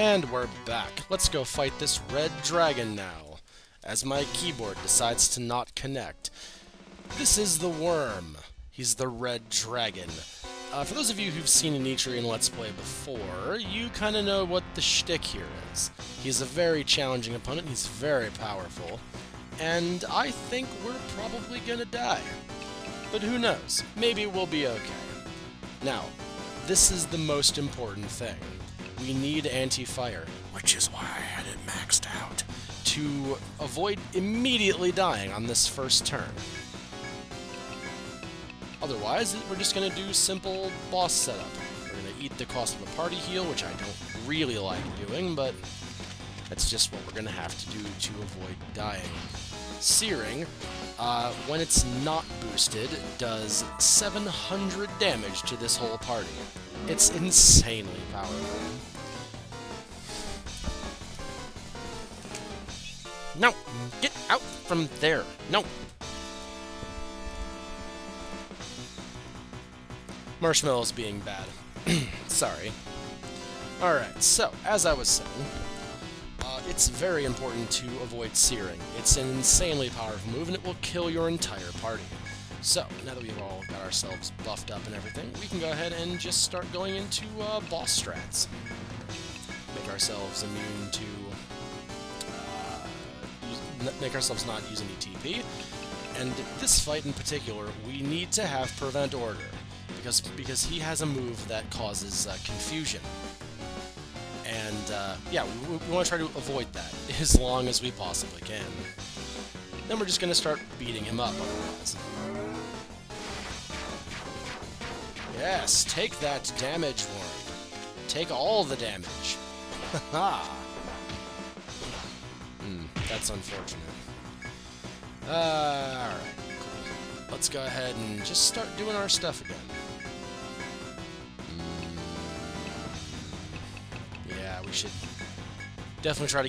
And we're back. Let's go fight this red dragon now, as my keyboard decides to not connect. This is the worm. He's the red dragon. For those of you who've seen an Etrian Let's Play before, you kind of know what the shtick here is. He's a very challenging opponent, he's very powerful, and I think we're probably gonna die. But who knows? Maybe we'll be okay. Now, this is the most important thing. We need anti-fire, which is why I had it maxed out, to avoid immediately dying on this first turn. Otherwise, we're just going to do simple boss setup. We're going to eat the cost of a party heal, which I don't really like doing, but that's just what we're going to have to do to avoid dying. Searing, when it's not boosted, does 700 damage to this whole party. It's insanely powerful. No! Get out from there! No! Marshmallow's being bad. Sorry. Alright, so, as I was saying, it's very important to avoid searing. It's an insanely powerful move, and it will kill your entire party. So, now that we've all got ourselves buffed up and everything, we can go ahead and just start going into boss strats. Make ourselves immune to... make ourselves not use any TP. And this fight in particular, we need to have Prevent Order, because he has a move that causes confusion. And, yeah, we want to try to avoid that as long as we possibly can. Then we're just going to start beating him up otherwise. Yes, take that damage, Worm. Take all the damage. Haha. That's unfortunate. Alright, cool. Let's go ahead and just start doing our stuff again. Yeah, we should definitely try to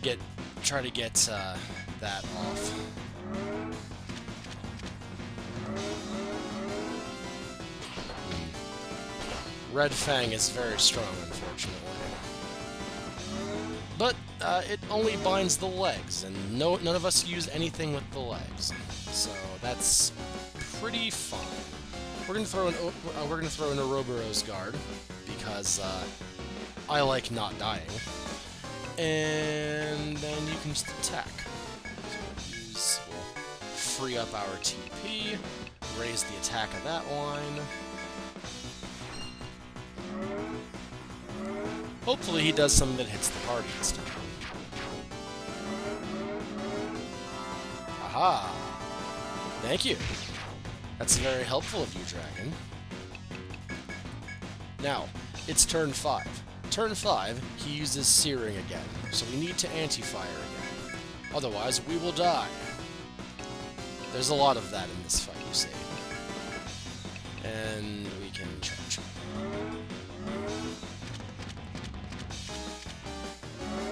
get that off. Red Fang is very strong, unfortunately. But it only binds the legs, and none of us use anything with the legs, so that's pretty fine. We're gonna throw in a Ouroboros guard because I like not dying, and then you can just attack. So we'll free up our TP, raise the attack of that line. Hopefully he does something that hits the party this time. Aha! Thank you! That's very helpful of you, Dragon. Now, it's turn 5. Turn 5, he uses Searing again, so we need to anti-fire again. Otherwise, we will die. There's a lot of that in this fight, you see. And we can charge.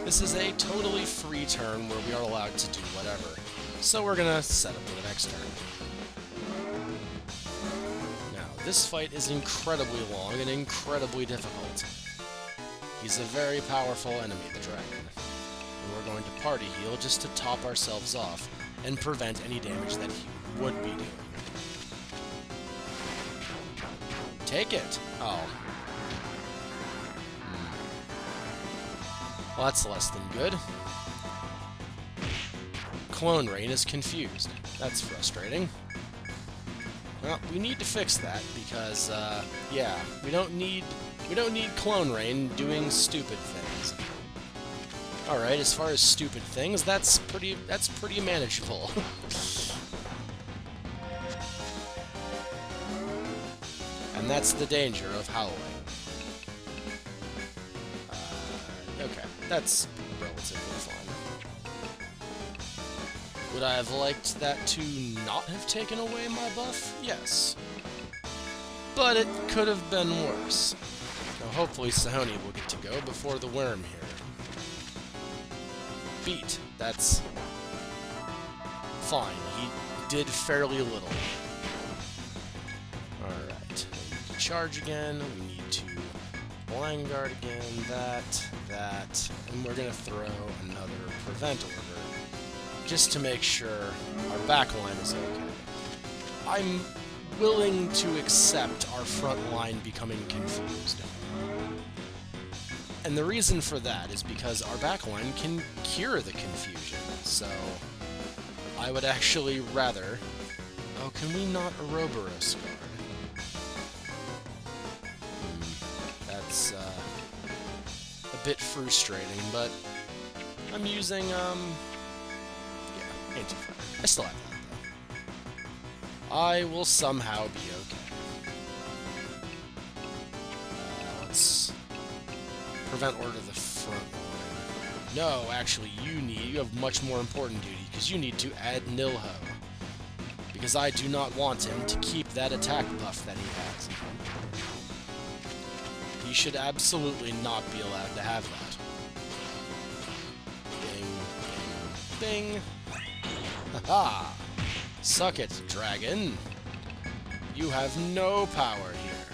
This is a totally free turn where we are allowed to do whatever, so we're gonna set up for the next turn. Now, this fight is incredibly long and incredibly difficult. He's a very powerful enemy, the dragon, and we're going to party heal just to top ourselves off and prevent any damage that he would be doing. Take it! Oh. Well, that's less than good. Clone Rain is confused. That's frustrating. Well, we need to fix that because, yeah, we don't need Clone Rain doing stupid things. All right, as far as stupid things, that's pretty manageable. And that's the danger of howling. Okay, that's relatively fine. Would I have liked that to not have taken away my buff? Yes. But it could have been worse. Now hopefully Sahoni will get to go before the worm here. Beat. That's fine. He did fairly little. Alright. We need to charge again. We need to Blind Guard again. That. that, and we're gonna throw another prevent order, just to make sure our backline is okay. I'm willing to accept our front line becoming confused. And the reason for that is because our backline can cure the confusion, so I would actually rather... Oh, can we not Ouroboros guard? That's a bit frustrating, but I'm using, yeah, anti-fire. I still have that, though. I will somehow be okay. Let's prevent order the front line. No, actually, you have much more important duty, because you need to add Nilho. Because I do not want him to keep that attack buff that he has. He should absolutely not be allowed to have that. Bing, bing, bing. Haha! Suck it, dragon. You have no power here.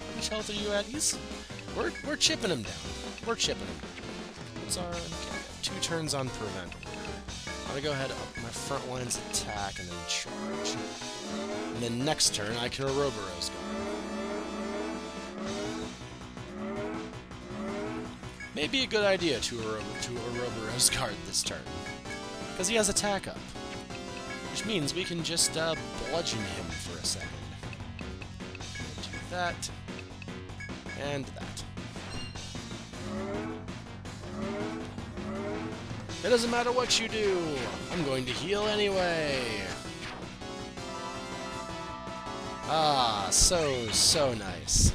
How much health are you at? We're chipping him down. We're chipping him down. What's our... Okay, 2 turns on prevent order. I'm gonna go ahead up my front line's attack and then charge. And then next turn I can Ouroboros guard. Maybe a good idea to Ouroboros guard this turn, because he has attack up, which means we can just bludgeon him for a second. Do that, and that. It doesn't matter what you do, I'm going to heal anyway. Ah, so nice.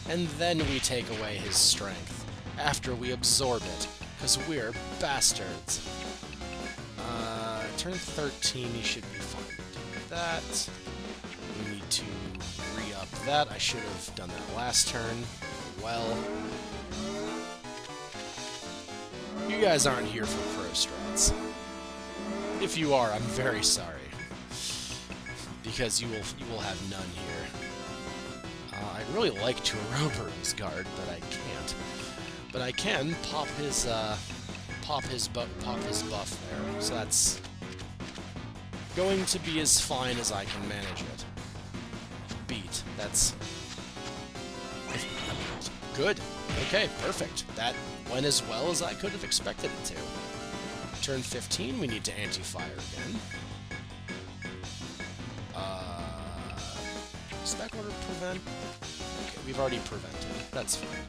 And then we take away his strength after we absorb it, because we're bastards. Turn 13, he should be fine with that. We need to re-up that. I should have done that last turn. Well, you guys aren't here for pro strats. If you are, I'm very sorry, because you will have none here. I'd really like to Ouroboros guard, but I can't. But I can pop his buff there, so that's going to be as fine as I can manage it. Beat. That's good. Okay, perfect. That went as well as I could have expected it to. Turn 15, we need to anti-fire again. Stack order prevent. Okay, we've already prevented. That's fine.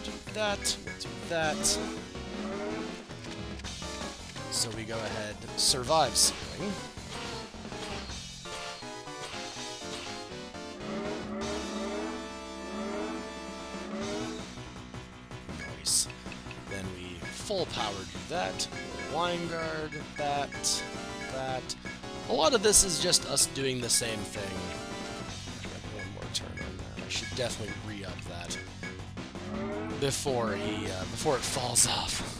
Do that. We'll do that. So we go ahead, survive sealing. Nice. Then we full power do that. Line guard, that. A lot of this is just us doing the same thing. Get one more turn on that. I should definitely re-up that before it falls off.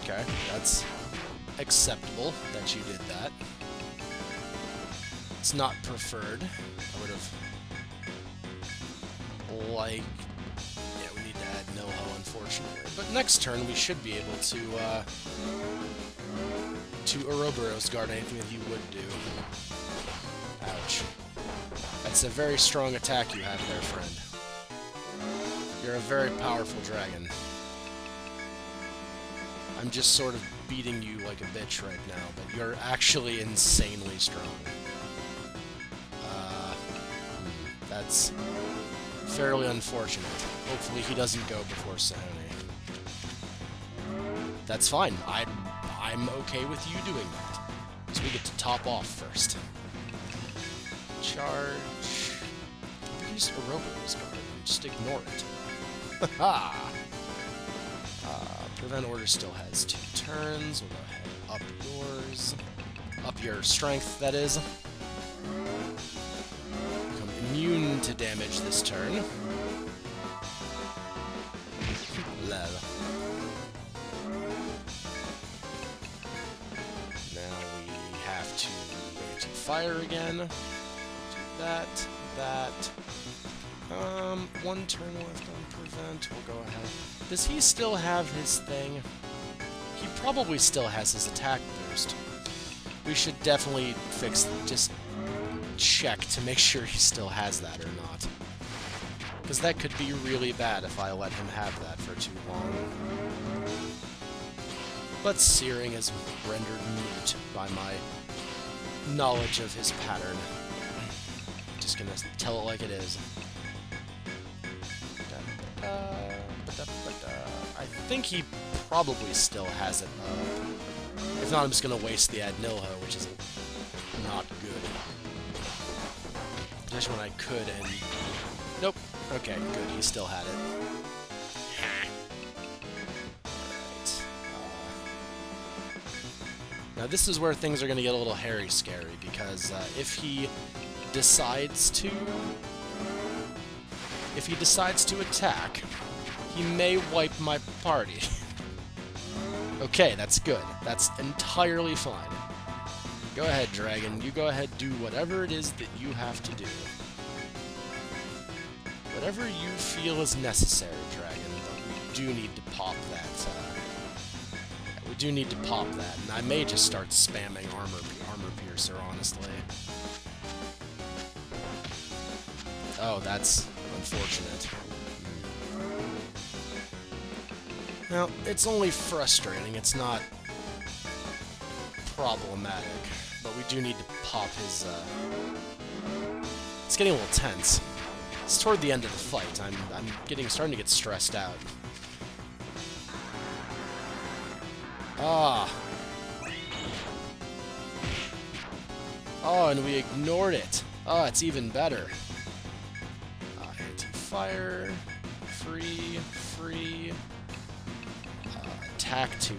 Okay, that's acceptable that you did that. It's not preferred. I would have liked... Yeah, we need to add Nilho, unfortunately. But next turn, we should be able to Ouroboros guard anything that you would do. Ouch. That's a very strong attack you have there, friend. You're a very powerful dragon. I'm just sort of beating you like a bitch right now, but you're actually insanely strong. That's fairly unfortunate. Hopefully he doesn't go before Saone. That's fine. I'm okay with you doing that. So we get to top off first. Charge. We can just Ouroboros guard and just ignore it. Haha! Prevent order still has 2 turns. We'll go ahead, up yours. Up your strength, that is. Become immune to damage this turn. Lel. Now we have to anti-fire again. Do that. One turn left on prevent. We'll go ahead. Does he still have his thing? He probably still has his attack boost. We should definitely just check to make sure he still has that or not. Because that could be really bad if I let him have that for too long. But Searing is rendered mute by my knowledge of his pattern. Just gonna tell it like it is. I think he probably still has it up. If not, I'm just gonna waste the Ad Nilho, which is not good. Especially when I could and... Nope. Okay, good. He still had it. Alright. Now this is where things are gonna get a little hairy scary, because if he decides to attack, he may wipe my party. Okay, that's good. That's entirely fine. Go ahead, Dragon. You go ahead, do whatever it is that you have to do. Whatever you feel is necessary, Dragon, but we do need to pop that, we do need to pop that, and I may just start spamming Armor Piercer, honestly. Oh, that's unfortunate. Now, it's only frustrating, it's not problematic, but we do need to pop his, It's getting a little tense. It's toward the end of the fight. I'm starting to get stressed out. Ah. Oh, and we ignored it. Oh, it's even better. Anti-fire. Free. Attack to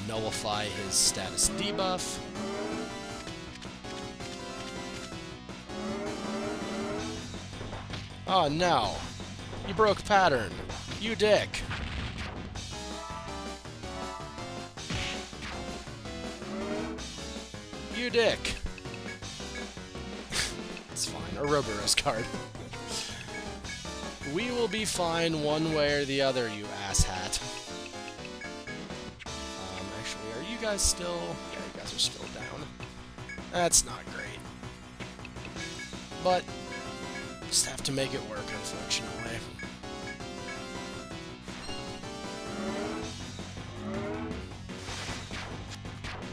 nullify his status debuff. Oh no! You broke pattern! You dick! You dick! It's fine. Ouroboros card. We will be fine one way or the other, you asshat. Actually, are you guys still... Yeah, you guys are still down. That's not great. But... just have to make it work, unfortunately.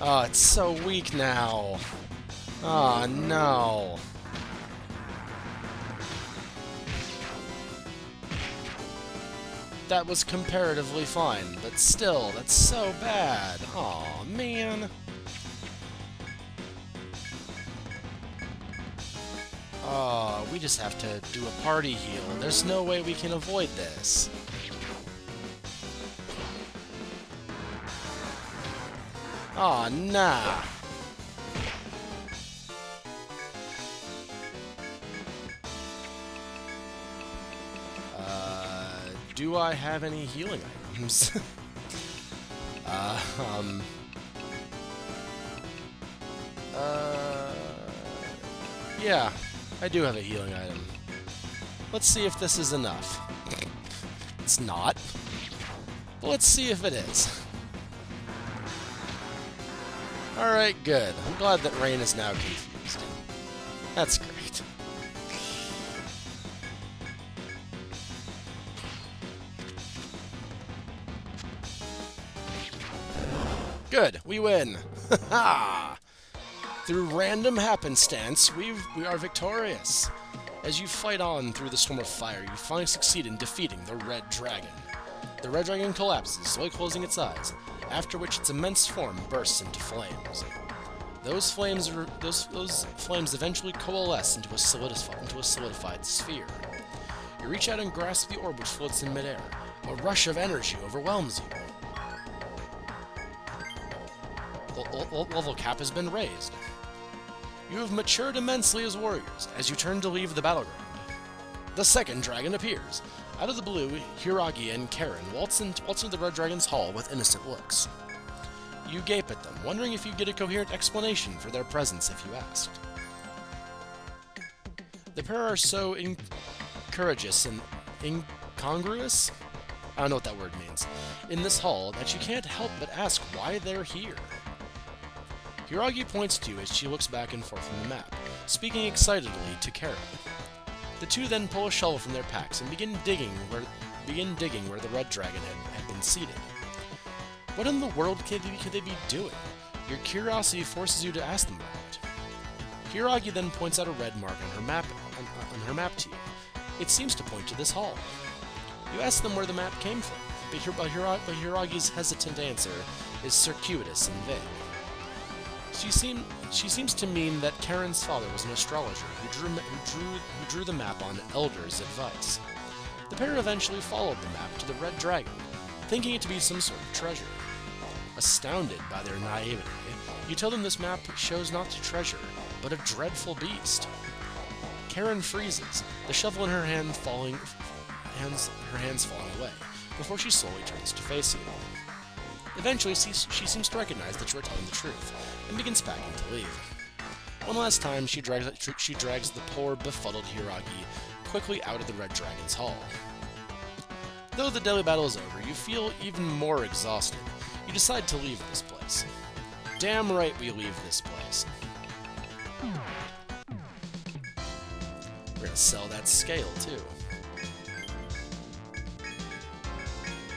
Oh, it's so weak now. Oh, no. That was comparatively fine, but still, that's so bad. Aw, man. Oh, we just have to do a party heal. There's no way we can avoid this. Aw, nah. Do I have any healing items? Yeah, I do have a healing item. Let's see if this is enough. It's not. But let's see if it is. Alright, good. I'm glad that Rain is now confused. That's great. Good, we win! Ha! Through random happenstance, we are victorious. As you fight on through the storm of fire, you finally succeed in defeating the Red Dragon. The Red Dragon collapses, slowly closing its eyes, after which its immense form bursts into flames. Those flames eventually coalesce into a solidified sphere. You reach out and grasp the orb which floats in midair. A rush of energy overwhelms you. Level cap has been raised. You have matured immensely as warriors as you turn to leave the battleground. The second dragon appears. Out of the blue, Hiragi and Karen waltz into the Red Dragon's hall with innocent looks. You gape at them, wondering if you get a coherent explanation for their presence if you asked. The pair are so courageous and incongruous, I don't know what that word means, in this hall that you can't help but ask why they're here. Hiragi points to you as she looks back and forth on the map, speaking excitedly to Kara. The two then pull a shovel from their packs and begin digging where the red dragon had been seated. What in the world could they be doing? Your curiosity forces you to ask them about it. Hiragi then points out a red mark on her map to you. It seems to point to this hall. You ask them where the map came from, but Hiragi's hesitant answer is circuitous and vague. She seems to mean that Karen's father was an astrologer who drew the map on Elder's advice. The pair eventually followed the map to the red dragon, thinking it to be some sort of treasure. Astounded by their naivety, you tell them this map shows not a treasure, but a dreadful beast. Karen freezes, the shovel in her hands falling away, before she slowly turns to face you. Eventually, she seems to recognize that you are telling the truth, and begins packing to leave. One last time, she drags the poor, befuddled Hiragi quickly out of the Red Dragon's hall. Though the deadly battle is over, you feel even more exhausted. You decide to leave this place. Damn right we leave this place. We're gonna sell that scale, too.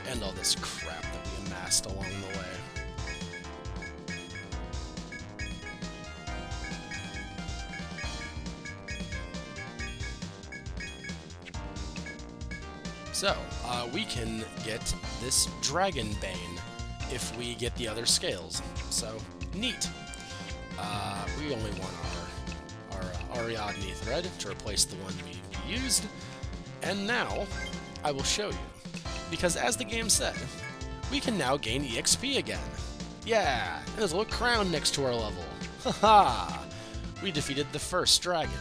And all this crap that we amassed along the way. So, we can get this Dragon Bane if we get the other scales. So, neat. We only want our Ariadne thread to replace the one we used. And now, I will show you. Because as the game said, we can now gain EXP again. Yeah, and there's a little crown next to our level. Haha! We defeated the first dragon.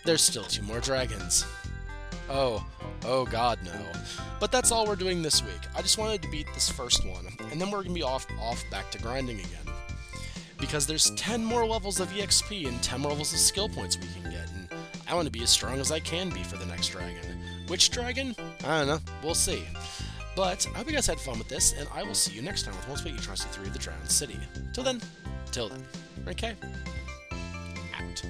There's still 2 more dragons. Oh god, no. But that's all we're doing this week. I just wanted to beat this first one, and then we're gonna be off back to grinding again. Because there's 10 more levels of EXP and 10 more levels of skill points we can get, and I want to be as strong as I can be for the next dragon. Which dragon? I don't know. We'll see. But I hope you guys had fun with this, and I will see you next time with Once Week Etrian Odyssey 3 of the Drowned City. Till then. Okay? Out.